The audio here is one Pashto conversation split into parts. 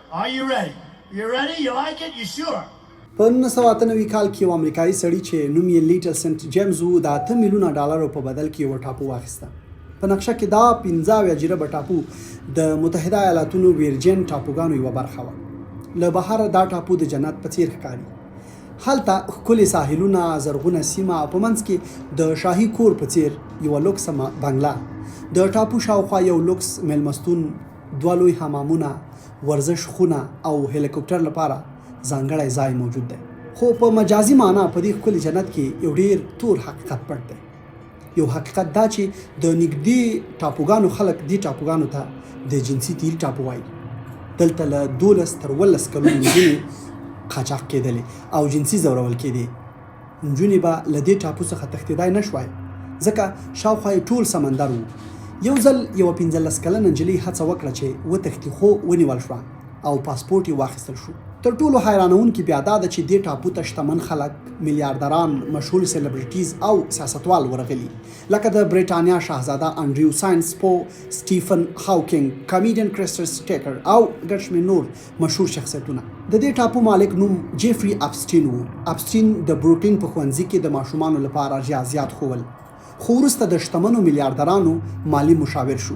Are you ready? You ready? You like it? You sure? په 1998 کال کې یو امریکایي سړي چې نوم یې لیټل سینټ جیمز و د 8 میلیونه ډالرو په بدل کې یو ټاپو واخیسته. په نقشه کې دا 15 جریبه ټاپو د متحده ایالاتونو ویرجین ټاپوګانو یوه برخه وه. له بهره دا ټاپو د جنت په څیر ښکاري. هلته ښکلي ساحلونه، زرغونه سیمه او په منځ کې د شاهي کور په څیر یوه لوکسه بنګله. د ټاپو شاوخوا یو لوکس میلمستون، 2 لوی حمامونه، ورزش خونه او هلیکوپټر لپاره ځانګړی ځای موجود دی. خو په مجازي معنا په دې ښکلي جنت کې یو ډیر تور حقیقت پټ دی. یو حقیقت دا چې د نږدې ټاپوګانو خلک دې ټاپوګانو ته د جنسي تیري ټاپو وایي. دلته له 12 تر 18 کلونو نجونې قاچاق کېدلې او جنسي ځورول کېدې. نجونې به له دې ټاپو څخه تښتېدای نه شوای ځکه شاوخوا یې ټول سمندر و. یو ځل یوه 15 کلنه نجلۍ هڅه وکړه چې وتښتي خو ونیول شوه او پاسپورټ یې واخیستل شو. تر ټولو حیرانونکې بیا دا ده چې دې ټاپو ته شتمن خلک، میلیاردران، مشهور سیلبریټیز او سیاستوال ورغلي لکه د بریټانیا شاهزاده انډریو ساینس پو، سټیفن هاوکینګ، کامیډین کریسټس ټیکر او ګڼ شمېر نور مشهور شخصیتونه. د دې ټاپو مالک نوم جیفري اپسټین و. اپسټین د بروکلین په ښوونځي کې د ماشومانو لپاره ریاضیات ښوول، خو وروسته د شتمنو میلیاردرانو مالي مشاور شو.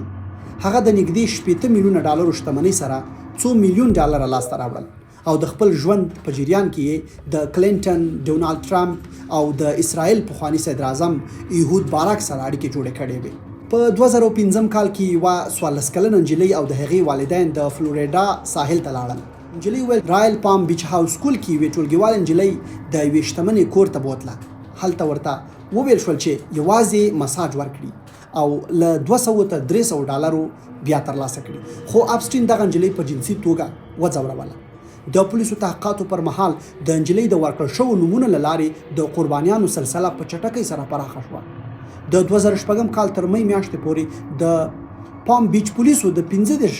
هغه د نږدې 8 میلیونه ډالرو شتمنۍ سره 2 میلیون ډالر لاسته راوړل او د خپل ژوند په جریان کې یې د کلینټن، ډونالډ ټرمپ او د اسرائیل پخواني صدر اعظم ایهود بارک سره اړیکې جوړې کړې وې. په 2015 کال کې یوه 14 کلنه نجلۍ او د هغې والدین د فلوریډا ساحل ته لاړل. نجلۍ وویل رایل پام بیچ هاوس سکول کې یوې ټولګیواله نجلۍ د یوې شتمنې کور ته بوتله. هلته ورته وویل شول چې یوازې مساج ورکړي او له 200 تر 300 ډالرو بیا ترلاسه کړي. خو اپسټین دغه نجلۍ په جنسي توګه وځوروله. د پولیسو تحقیقاتو پر مهال د نجلۍ د ورکړل شوو نومونو له لارې د قربانیانو سلسله په چټکۍ سره پراخه شوه. د 2006 کال تر مۍ میاشتې پورې د پام بیچ پولیسو د 15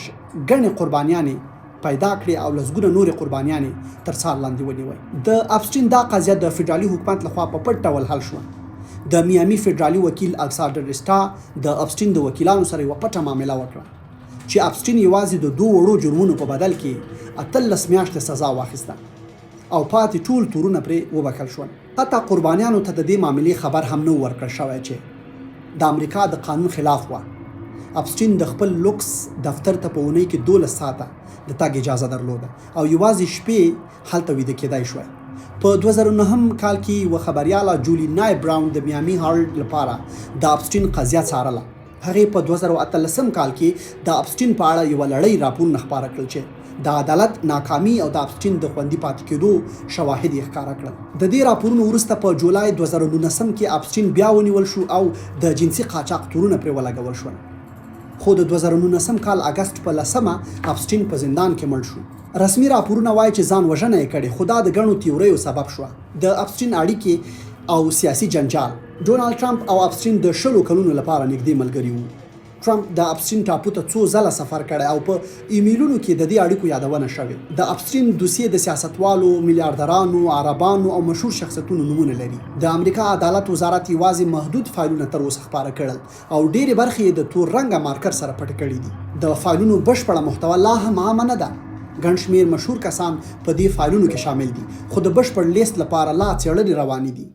ګڼې قربانیانې پیدا کړې او لسګونه نورې قربانیانې تر څار لاندې ونیوي. د اپسټین دا قضیه د فدرالي حکومت لخوا په پټ ډول حل شوه. د میامي فدرالي وکیل اکساډر رسټا د اپسټین د وکیلانو سره یوه پټه معامله وکړه چې اپسټین یوازې د 2 وړو جرمونو په بدل کې 18 میاشتې سزا واخیسته او پاتې ټول تورونه پرې وبخښل شول. حتی قربانیانو ته د دې معاملې خبر هم نه ورکړل شوی چې د امریکا د قانون خلاف وه. اپسټین د خپل لوکس دفتر ته په اونۍ کې 12 ساعته د تګ اجازه درلوده او یوازې شپې هلته ویده کېدای شوی. په 2009 کال کې یوه خبریاله جولی نای براون د میامي هارلډ لپاره د اپسټین قضیه څارله. هغې په 2018 کال کې د اپسټین په اړه یوه لړۍ راپورونه خپاره کړل چې د عدالت ناکامي او د اپسټین د خوندي پاتې کېدو شواهد یې ښکاره کړل. د دې راپورونو وروسته په جولای 2019 کې اپسټین بیا ونیول شو او د جنسي قاچاق تورونه پرې ولګول شول. خو د 2019 کال اګست په 10 اپسټین په زندان کې مړ شو. رسمي راپورونه وایي چې ځان وژنه یې کړې، خو دا د ګڼو تیوریو سبب شوه. د اپسټین اړیکې او سیاسي جنجال. ډونالډ ټرمپ او اپسټین د 20 کلونو لپاره نږدې ملګري وو. ټرمپ د اپسټین ټاپو ته 2 ځله سفر کړی او په ایمیلونو کې د دې اړیکو یادونه شوې. د اپسټین دوسیې د سیاستوالو، میلیاردرانو، عربانو او مشهور شخصیتونو نومونه لري. د امریکا عدالت وزارت یوازې محدود فایلونه تر اوسه خپاره کړل او ډېرې برخې یې د تور رنګه مارکر سره پټې کړي دي. د فایلونو بشپړه محتوا لا هم عامه نه ده. ګڼ شمېر مشهور کسان په دې فایلونو کې شامل دي، خو د بشپړ لیست لپاره لا څېړنې روانې دي.